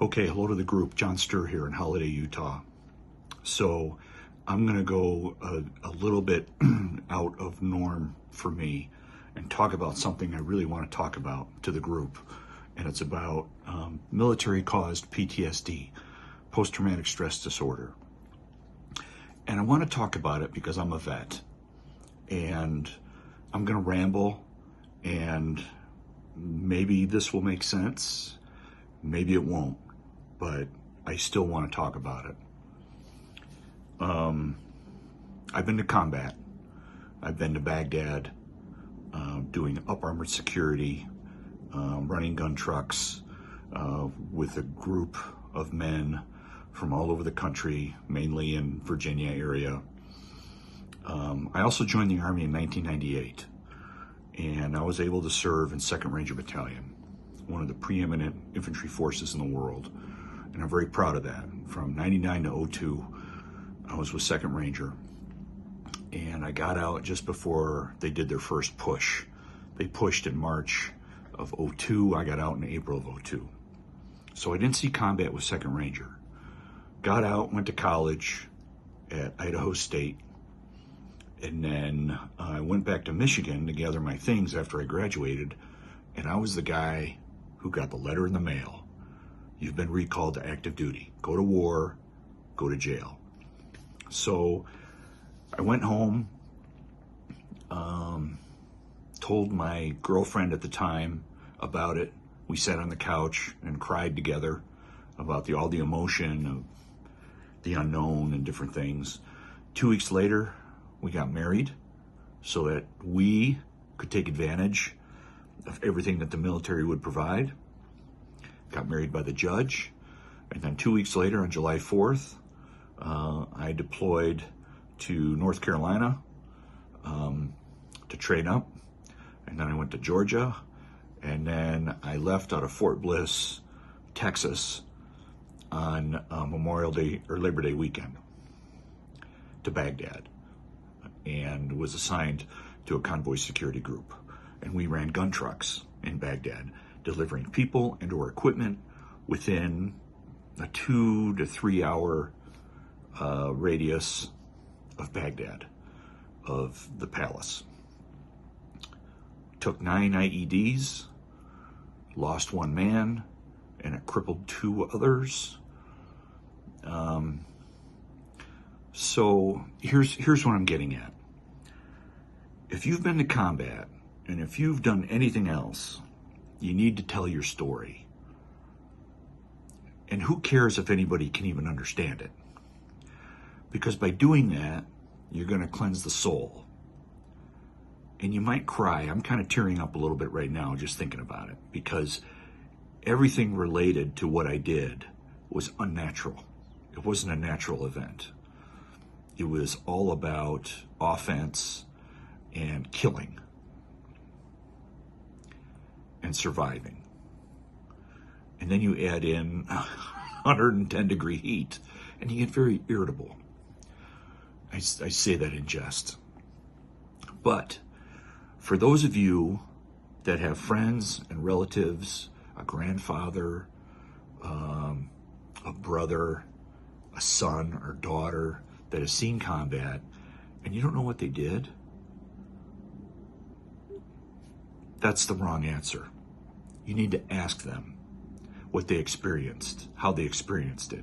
Okay, hello to the group. John Sturr here in Holiday, Utah. So I'm going to go a little bit out of norm for me and talk about something I really want to talk about to the group. And it's about military-caused PTSD, post-traumatic stress disorder. And I want to talk about it because I'm a vet. And I'm going to ramble, and maybe this will make sense. Maybe it won't, but I still want to talk about it. I've been to combat. I've been to Baghdad, doing up armored security, running gun trucks with a group of men from all over the country, mainly in Virginia area. I also joined the Army in 1998, and I was able to serve in 2nd Ranger Battalion, one of the preeminent infantry forces in the world, and I'm very proud of that. From 99 to 02, I was with 2nd Ranger, and I got out just before they did their first push. They pushed in March of 02, I got out in April of 02. So I didn't see combat with 2nd Ranger. Got out, went to college at Idaho State, and then I went back to Michigan to gather my things after I graduated, and I was the guy who got the letter in the mail. You've been recalled to active duty. Go to war, go to jail. So I went home, told my girlfriend at the time about it. We sat on the couch and cried together about all the emotion of the unknown and different things. 2 weeks later, we got married so that we could take advantage of everything that the military would provide. Got married by the judge, and then 2 weeks later, on July 4th, I deployed to North Carolina to train up, and then I went to Georgia, and then I left out of Fort Bliss, Texas, on Memorial Day or Labor Day weekend to Baghdad, and was assigned to a convoy security group. And we ran gun trucks in Baghdad, delivering people and or equipment within a 2 to 3 hour radius of Baghdad, of the palace. Took 9 IEDs, lost 1 man, and it crippled 2 others. So here's what I'm getting at. If you've been to combat, and if you've done anything else, you need to tell your story. And who cares if anybody can even understand it? Because by doing that, you're going to cleanse the soul. And you might cry. I'm kind of tearing up a little bit right now just thinking about it, because everything related to what I did was unnatural. It wasn't a natural event. It was all about offense and killing and surviving. And then you add in 110-degree heat, and you get very irritable. I say that in jest. But for those of you that have friends and relatives, a grandfather, a brother, a son or daughter that has seen combat, and you don't know what they did, that's the wrong answer. You need to ask them what they experienced, how they experienced it.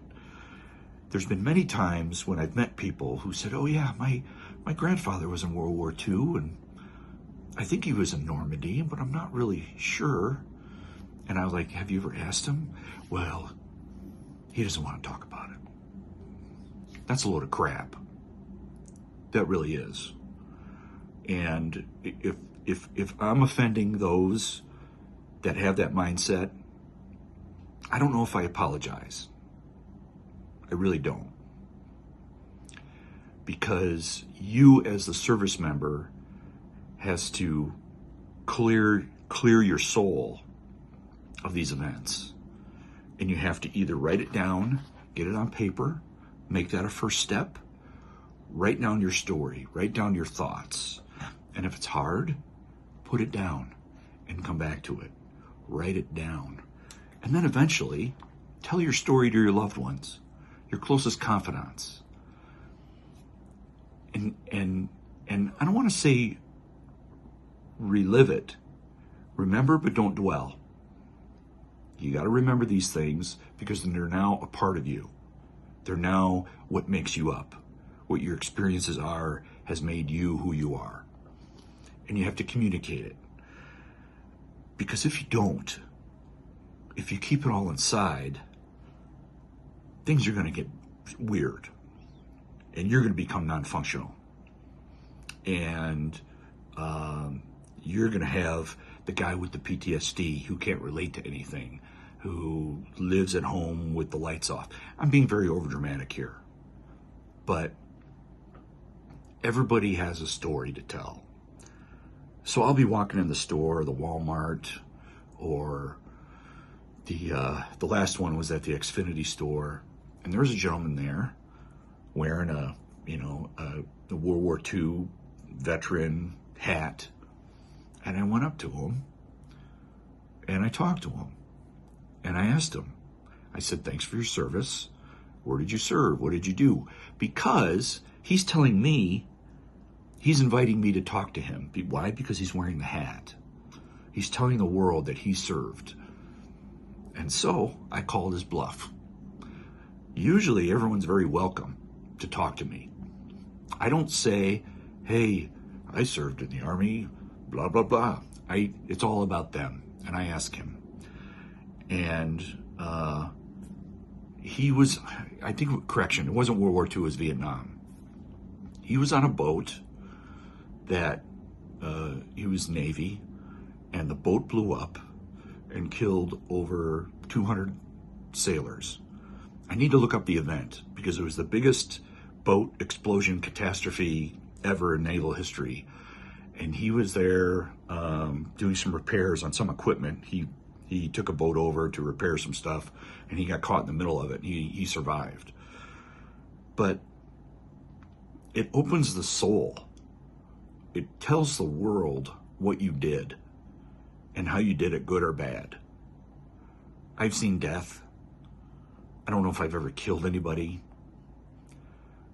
There's been many times when I've met people who said, oh yeah, my grandfather was in World War II, and I think he was in Normandy, but I'm not really sure. And I was like, have you ever asked him? Well, he doesn't want to talk about it. That's a load of crap. That really is. And if I'm offending those that have that mindset, I don't know if I apologize. I really don't. Because you as the service member has to clear your soul of these events. And you have to either write it down, get it on paper, make that a first step, write down your story, write down your thoughts. And if it's hard, put it down and come back to it. Write it down. And then eventually Tell your story to your loved ones, your closest confidants. And I don't want to say relive it. Remember, but don't dwell. You got to remember these things because they're now a part of you. They're now what makes you up. What your experiences are has made you who you are. And you have to communicate it. Because if you don't, if you keep it all inside, things are going to get weird. And you're going to become non-functional. And you're going to have the guy with the PTSD who can't relate to anything, who lives at home with the lights off. I'm being very overdramatic here. But everybody has a story to tell. So I'll be walking in the store, the Walmart, or the last one was at the Xfinity store, and there was a gentleman there wearing a World War II veteran hat, and I went up to him and I talked to him and I asked him. I said, "Thanks for your service. Where did you serve? What did you do?" Because he's telling me, he's inviting me to talk to him. Why? Because he's wearing the hat. He's telling the world that he served. And so I called his bluff. Usually everyone's very welcome to talk to me. I don't say, "Hey, I served in the Army, blah, blah, blah." It's all about them. And I ask him. And he was, I think, correction, it wasn't World War II, it was Vietnam. He was on a boat that, he was Navy, and the boat blew up and killed over 200 sailors. I need to look up the event because it was the biggest boat explosion catastrophe ever in naval history. And he was there doing some repairs on some equipment. He took a boat over to repair some stuff, and he got caught in the middle of it. He survived. But it opens the soul. It tells the world what you did and how you did it, good or bad. I've seen death. I don't know if I've ever killed anybody.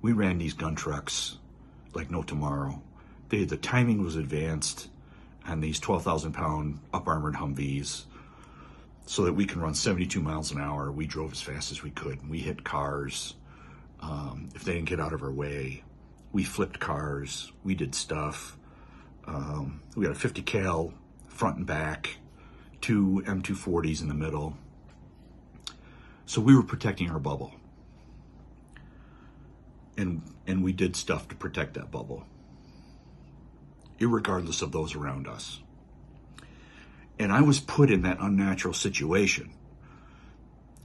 We ran these gun trucks like no tomorrow. The timing was advanced on these 12,000-pound up-armored Humvees so that we can run 72 miles an hour. We drove as fast as we could. We hit cars. If they didn't get out of our way, we flipped cars. We did stuff. We got a 50 cal front and back, 2 M240s in the middle. So we were protecting our bubble. And we did stuff to protect that bubble, irregardless of those around us. And I was put in that unnatural situation,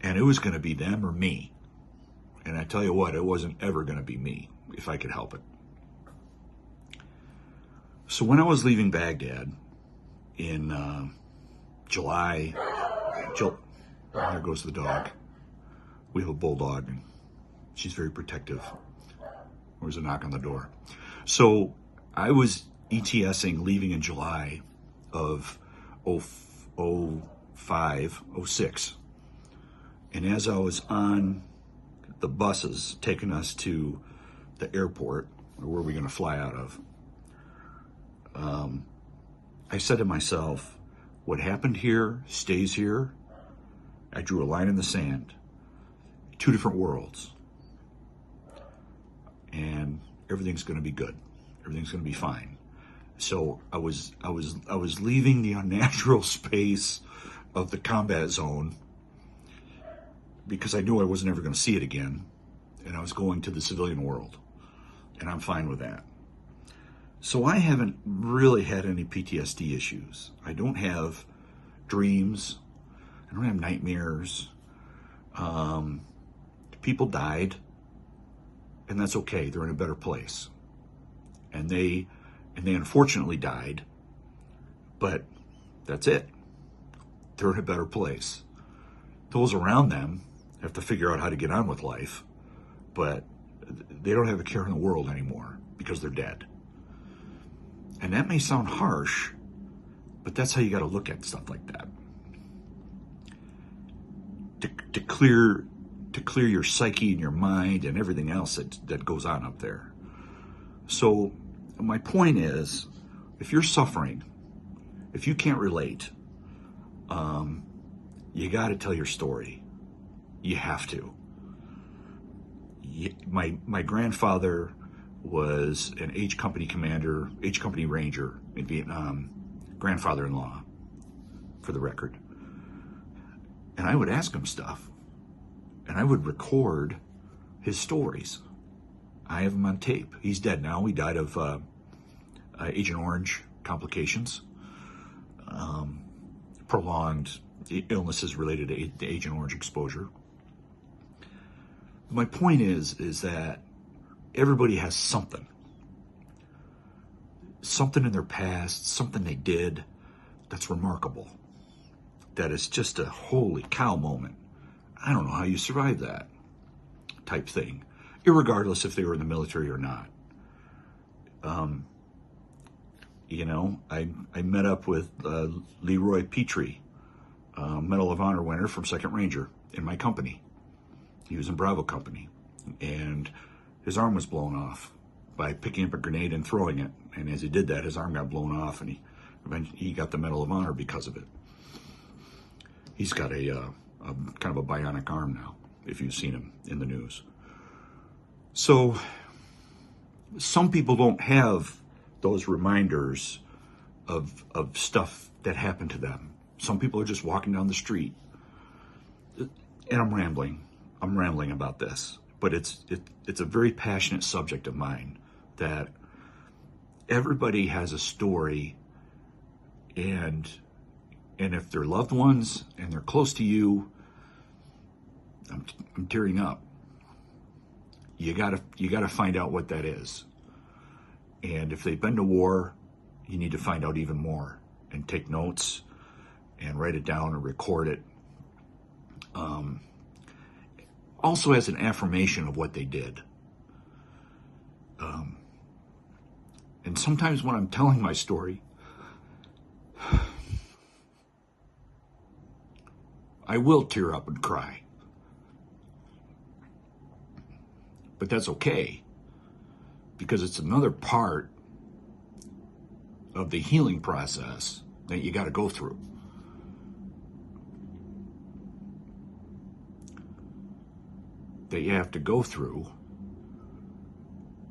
and it was going to be them or me. And I tell you what, it wasn't ever going to be me if I could help it. So when I was leaving Baghdad in July, there goes the dog. We have a bulldog, and she's very protective. There was a knock on the door. So I was ETSing, leaving in July of 05, 06. And as I was on the buses taking us to the airport, or where we're going to fly out of, I said to myself, what happened here stays here. I drew a line in the sand. 2 different worlds. And everything's going to be good. Everything's going to be fine. So I was leaving the unnatural space of the combat zone because I knew I wasn't ever going to see it again, and I was going to the civilian world, and I'm fine with that. So I haven't really had any PTSD issues. I don't have dreams. I don't have nightmares. People died, and that's okay. They're in a better place. And they unfortunately died, but that's it. They're in a better place. Those around them have to figure out how to get on with life, but they don't have a care in the world anymore because they're dead. And that may sound harsh, but that's how you got to look at stuff like that. to clear your psyche and your mind and everything else that goes on up there. So my point is, if you're suffering, if you can't relate, you got to tell your story. You have to. My grandfather was an H Company commander, H Company Ranger in Vietnam, grandfather-in-law, for the record. And I would ask him stuff, and I would record his stories. I have him on tape. He's dead now. He died of Agent Orange complications, prolonged illnesses related to Agent Orange exposure. My point is that everybody has something in their past, something they did that's remarkable, that is just a holy cow moment. I don't know how you survive that type thing, irregardless if they were in the military or not. I met up with Leroy Petrie, Medal of Honor winner from 2nd Ranger in my company. He was in Bravo Company, and his arm was blown off by picking up a grenade and throwing it. And as he did that, his arm got blown off, and he got the Medal of Honor because of it. He's got a kind of a bionic arm now, if you've seen him in the news. So some people don't have those reminders of stuff that happened to them. Some people are just walking down the street. And I'm rambling about this, but it's a very passionate subject of mine, that everybody has a story, and if they're loved ones and they're close to you, I'm tearing up. You gotta find out what that is. And if they've been to war, you need to find out even more and take notes and write it down and record it. Also as an affirmation of what they did. And sometimes when I'm telling my story, I will tear up and cry. But that's okay, because it's another part of the healing process that you got to go through. That you have to go through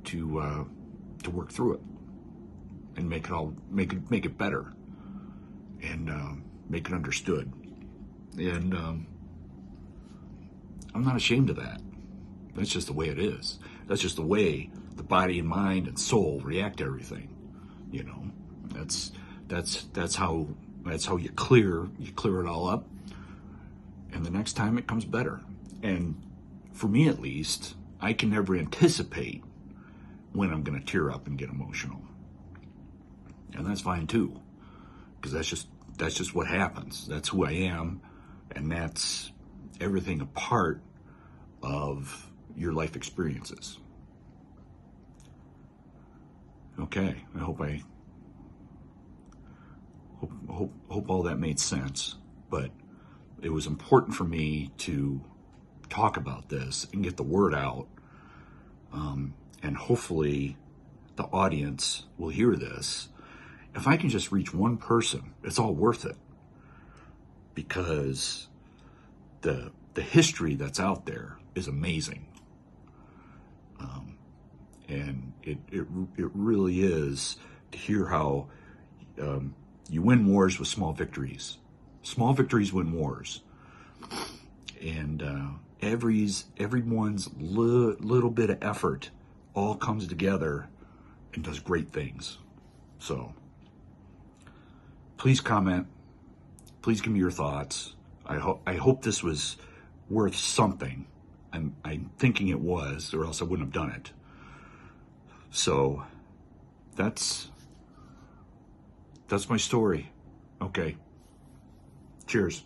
to work through it and make it better and make it understood. And I'm not ashamed of that. That's just the way it is. That's just the way the body and mind and soul react to everything. You know, that's how you clear it all up, and the next time it comes better. And for me, at least, I can never anticipate when I'm going to tear up and get emotional, and that's fine too, because that's just what happens. That's who I am, and that's everything a part of your life experiences. Okay, I hope all that made sense, but it was important for me to talk about this and get the word out, and hopefully the audience will hear this. If I can just reach one person, it's all worth it, because the history that's out there is amazing. And it really is to hear how you win wars with small victories. Small victories win wars. And everyone's little bit of effort all comes together and does great things. So please comment. Please give me your thoughts. I hope this was worth something. I'm thinking it was, or else I wouldn't have done it. So that's my story. Okay. Cheers.